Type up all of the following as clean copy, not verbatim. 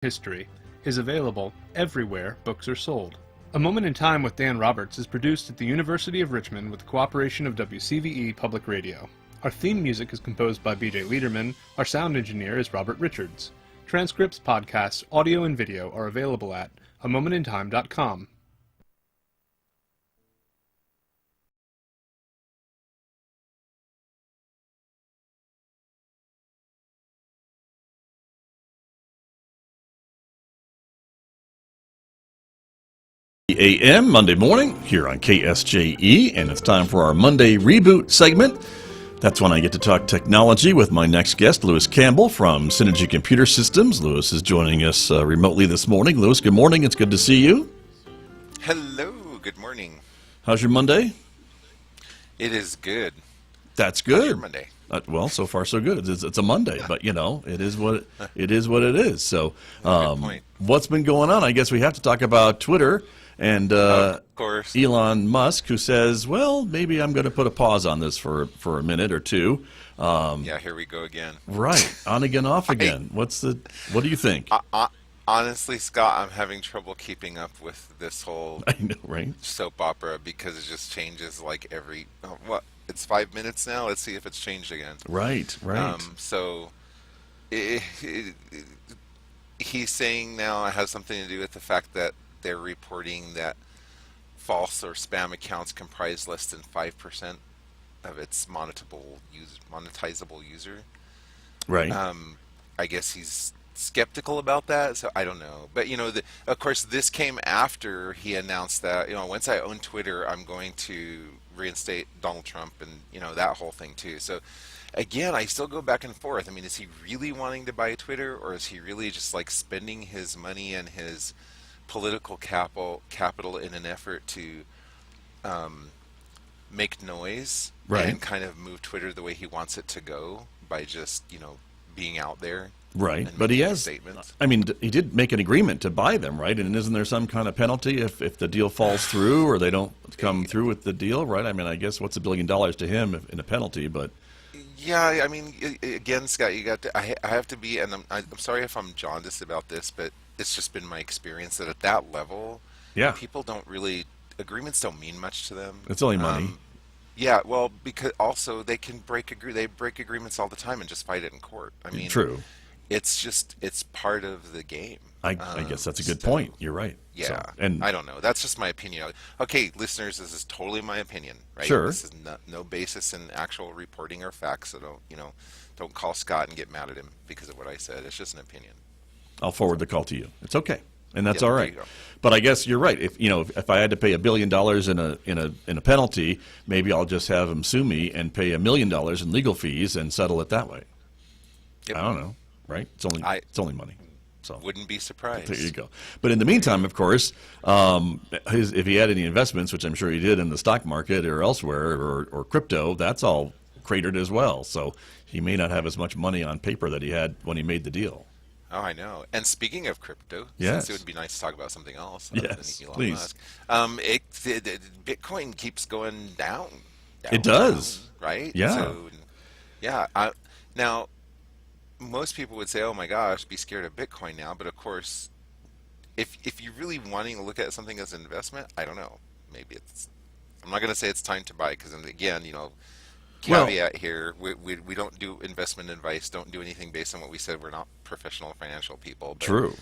history is available everywhere books are sold. A Moment in Time with Dan Roberts is produced at the University of Richmond with the cooperation of WCVE Public Radio. Our theme music is composed by BJ Liederman. Our sound engineer is Robert Richards. Transcripts, podcasts, audio, and video are available at amomentintime.com. AM Monday morning here on KSJE, and it's time for our Monday Reboot segment. That's when I get to talk technology with my next guest, Lewis Campbell from Cintigy Computer Systems. Lewis is joining us remotely this morning. Lewis, good morning. It's good to see you. Hello. Good morning. How's your Monday? It is good. That's good. How's your Monday? Well, so far so good. It's a Monday, but you know, it is what it is. So, what's been going on? I guess we have to talk about Twitter. And of course. Elon Musk, who says, well, maybe I'm going to put a pause on this for a minute or two. Yeah, here we go again. Right. On again, off again. What do you think? Honestly, Scott, I'm having trouble keeping up with this whole I know, right? soap opera because it just changes like every, it's 5 minutes now? Let's see if it's changed again. Right. So he's saying now it has something to do with the fact that they're reporting that false or spam accounts comprise less than 5% of its monetizable user. Right. I guess he's skeptical about that, so I don't know. But of course, this came after he announced that once I own Twitter, I'm going to reinstate Donald Trump, and that whole thing too. So again, I still go back and forth. I mean, is he really wanting to buy Twitter, or is he really just like spending his money and his political capital in an effort to make noise, right, and kind of move Twitter the way he wants it to go by just being out there, right? But he has statements. I mean, he did make an agreement to buy them, right? And isn't there some kind of penalty if the deal falls through or they don't come through with the deal, right? I mean, I guess what's $1 billion to him in a penalty, but yeah, I mean, again, Scott, you got to. I have to be, and I'm sorry if I'm jaundiced about this, but it's just been my experience that at that level, people don't really, agreements don't mean much to them. It's only money. Yeah, well, because also they can break agreements all the time and just fight it in court. I mean, true. It's part of the game. I guess that's a good point. You're right. Yeah, so, and I don't know. That's just my opinion. Okay, listeners, this is totally my opinion, right? Sure. This is no basis in actual reporting or facts. So don't call Scott and get mad at him because of what I said. It's just an opinion. I'll forward the call to you. It's okay, and that's all right. But I guess you're right. If I had to pay $1 billion in a penalty, maybe I'll just have him sue me and pay $1 million in legal fees and settle it that way. Yep. I don't know, right? It's only money. So wouldn't be surprised. There you go. But in the meantime, of course, if he had any investments, which I'm sure he did in the stock market or elsewhere or crypto, that's all cratered as well. So he may not have as much money on paper that he had when he made the deal. Oh, I know. And speaking of crypto, yes, since it would be nice to talk about something else other than Elon please. Musk, Bitcoin keeps going down. It does. Right? Yeah. So, yeah. Now, most people would say, oh my gosh, be scared of Bitcoin now. But of course, if you're really wanting to look at something as an investment, I don't know. Maybe I'm not going to say it's time to buy because, again, caveat here, we don't do investment advice, don't do anything based on what we said. We're not professional financial people. But, true.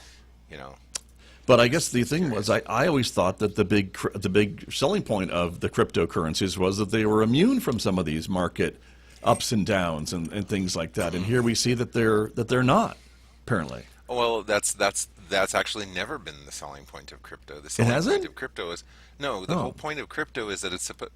But I guess the thing was, I always thought that the big selling point of the cryptocurrencies was that they were immune from some of these market ups and downs and things like that. And here we see that they're not, apparently. Well, that's actually never been the selling point of crypto. The selling point of crypto is the whole point of crypto is that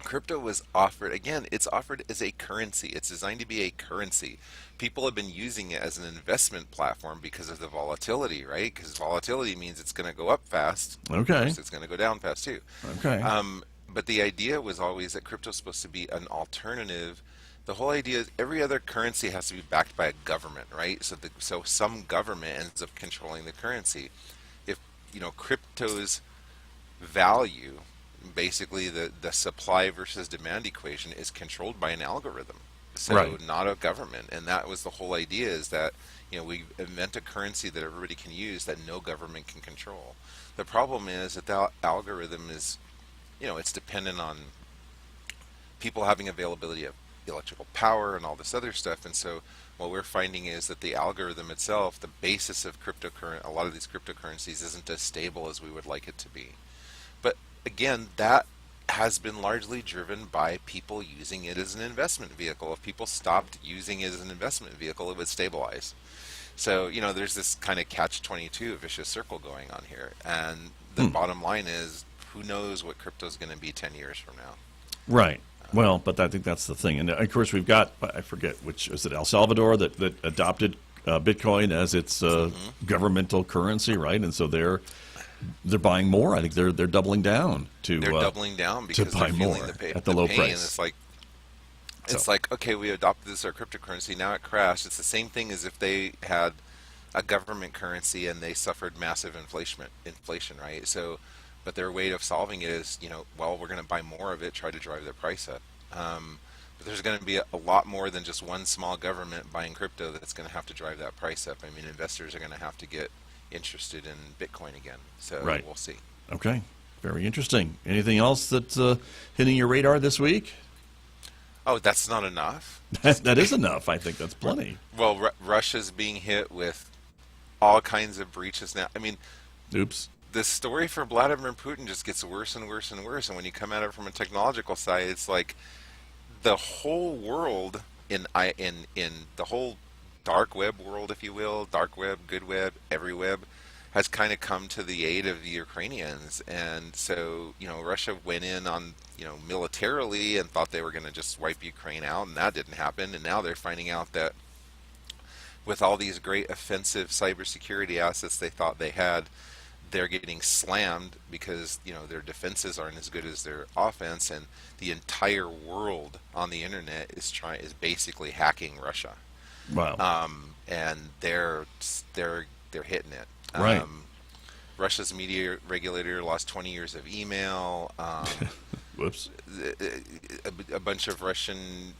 crypto was offered, again, it's offered as a currency. It's designed to be a currency. People have been using it as an investment platform because of the volatility, right? Because volatility means it's going to go up fast. Okay. Of course, it's going to go down fast too. Okay. But the idea was always that crypto is supposed to be an alternative. The whole idea is every other currency has to be backed by a government, right? So some government ends up controlling the currency. If crypto's value, basically the supply versus demand equation, is controlled by an algorithm, so right, not a government. And that was the whole idea, is that We invent a currency that everybody can use that no government can control. The problem is that the algorithm is, it's dependent on people having availability of electrical power and all this other stuff. And so what we're finding is that the algorithm itself, the basis of a lot of these cryptocurrencies, isn't as stable as we would like it to be. But again, that has been largely driven by people using it as an investment vehicle. If people stopped using it as an investment vehicle, it would stabilize. So, there's this kind of catch-22 vicious circle going on here. And the bottom line is, who knows what crypto is going to be 10 years from now. Right. Well, but I think that's the thing. And of course, we've got, I forget, which is it, El Salvador that adopted Bitcoin as its governmental currency, right? And so they're buying more. I think they're doubling down to doubling down because buy they're feeling more the pain, at the low price. And it's like, okay, we adopted this our cryptocurrency, now it crashed. It's the same thing as if they had a government currency and they suffered massive inflation, right? So, but their way of solving it is, we're going to buy more of it, try to drive the price up. But there's going to be a lot more than just one small government buying crypto that's going to have to drive that price up. I mean, investors are going to have to get interested in Bitcoin again. So We'll see. Okay. Very interesting. Anything else that's hitting your radar this week? Oh, that's not enough? That is enough. I think that's plenty. Well, Russia's being hit with all kinds of breaches now. I mean, oops. The story for Vladimir Putin just gets worse and worse and worse. And when you come at it from a technological side, it's like the whole world in the whole dark web world, if you will, dark web, good web, every web, has kind of come to the aid of the Ukrainians. And so, Russia went in on, militarily and thought they were going to just wipe Ukraine out, and that didn't happen. And now they're finding out that with all these great offensive cybersecurity assets they thought they had, they're getting slammed because, their defenses aren't as good as their offense, and the entire world on the internet is basically hacking Russia. Wow. And they're hitting it. Right. Russia's media regulator lost 20 years of email. Whoops. A bunch of Russian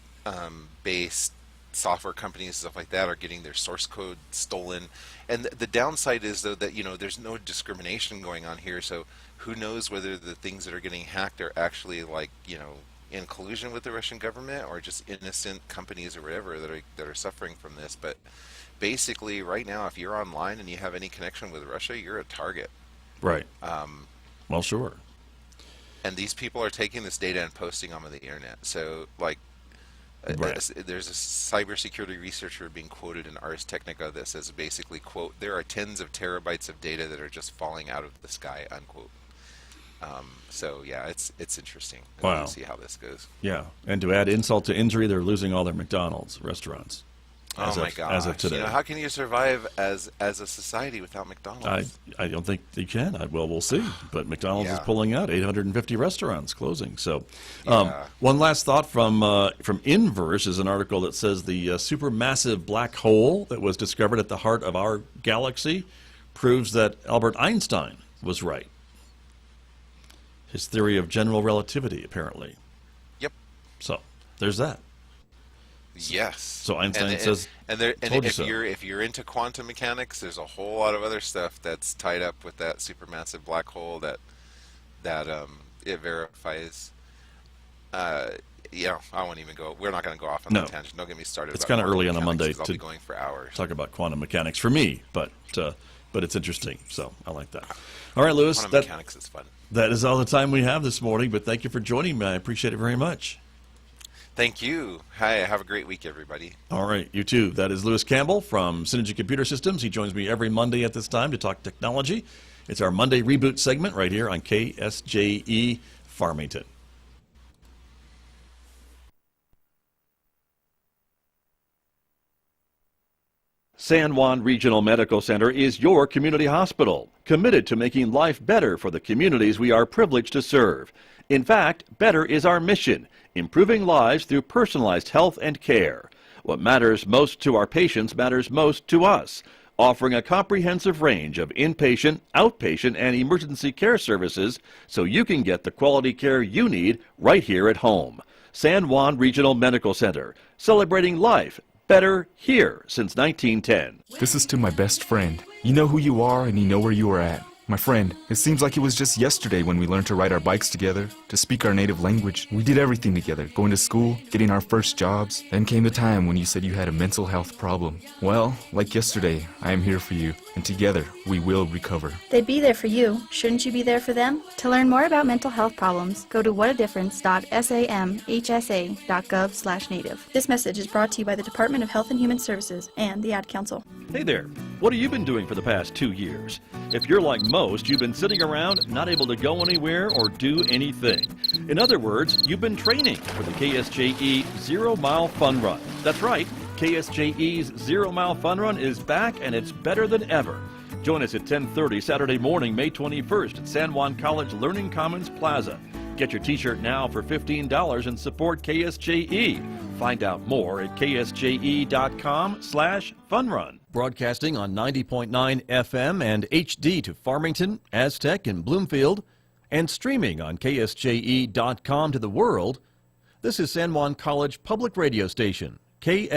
based software companies and stuff like that are getting their source code stolen. And the downside is, though, that there's no discrimination going on here. So who knows whether the things that are getting hacked are actually in collusion with the Russian government or just innocent companies or whatever that are suffering from this. But basically, right now, if you're online and you have any connection with Russia, you're a target. Right. Well, sure. And these people are taking this data and posting them on the internet. So, right. There's a cybersecurity researcher being quoted in Ars Technica that says basically, quote, there are tens of terabytes of data that are just falling out of the sky, unquote. So yeah, it's interesting. Wow. We'll see how this goes. Yeah, and to add insult to injury, they're losing all their McDonald's restaurants. Oh my God! As of today, how can you survive as a society without McDonald's? I don't think you can. Well, we'll see. But McDonald's is pulling out 850 restaurants closing. So, one last thought from Inverse is an article that says the supermassive black hole that was discovered at the heart of our galaxy proves that Albert Einstein was right. His theory of general relativity, apparently. Yep. So there's that. Yes. So Einstein says, if you're into quantum mechanics, there's a whole lot of other stuff that's tied up with that supermassive black hole that it verifies. I won't even go. We're not going to go off on that tangent. Don't get me started. It's kind of early on a Monday to be going for hours. Talk about quantum mechanics for me, but it's interesting. So I like that. All right, Lewis. Quantum mechanics is fun. That is all the time we have this morning, but thank you for joining me. I appreciate it very much. Thank you. Hi, have a great week, everybody. All right, you too. That is Lewis Campbell from Cintigy Computer Systems. He joins me every Monday at this time to talk technology. It's our Monday Reboot segment right here on KSJE Farmington. San Juan Regional Medical Center is your community hospital, committed to making life better for the communities we are privileged to serve. In fact, better is our mission, improving lives through personalized health and care. What matters most to our patients matters most to us, offering a comprehensive range of inpatient, outpatient, and emergency care services so you can get the quality care you need right here at home. San Juan Regional Medical Center, celebrating life better here since 1910. This is to my best friend. You know who you are and you know where you are at. My friend, it seems like it was just yesterday when we learned to ride our bikes together, to speak our native language. We did everything together, going to school, getting our first jobs. Then came the time when you said you had a mental health problem. Well, like yesterday, I am here for you, and together we will recover. They'd be there for you. Shouldn't you be there for them? To learn more about mental health problems, go to whatadifference.samhsa.gov/native. This message is brought to you by the Department of Health and Human Services and the Ad Council. Hey there, what have you been doing for the past 2 years? If you're like most, you've been sitting around, not able to go anywhere or do anything. In other words, you've been training for the KSJE 0 Mile Fun Run. That's right, KSJE's 0 Mile Fun Run is back and it's better than ever. Join us at 10:30 Saturday morning, May 21st at San Juan College Learning Commons Plaza. Get your t-shirt now for $15 and support KSJE. Find out more at ksje.com/funrun. Broadcasting on 90.9 FM and HD to Farmington, Aztec, and Bloomfield, and streaming on ksje.com to the world. This is San Juan College Public Radio Station, KSJE.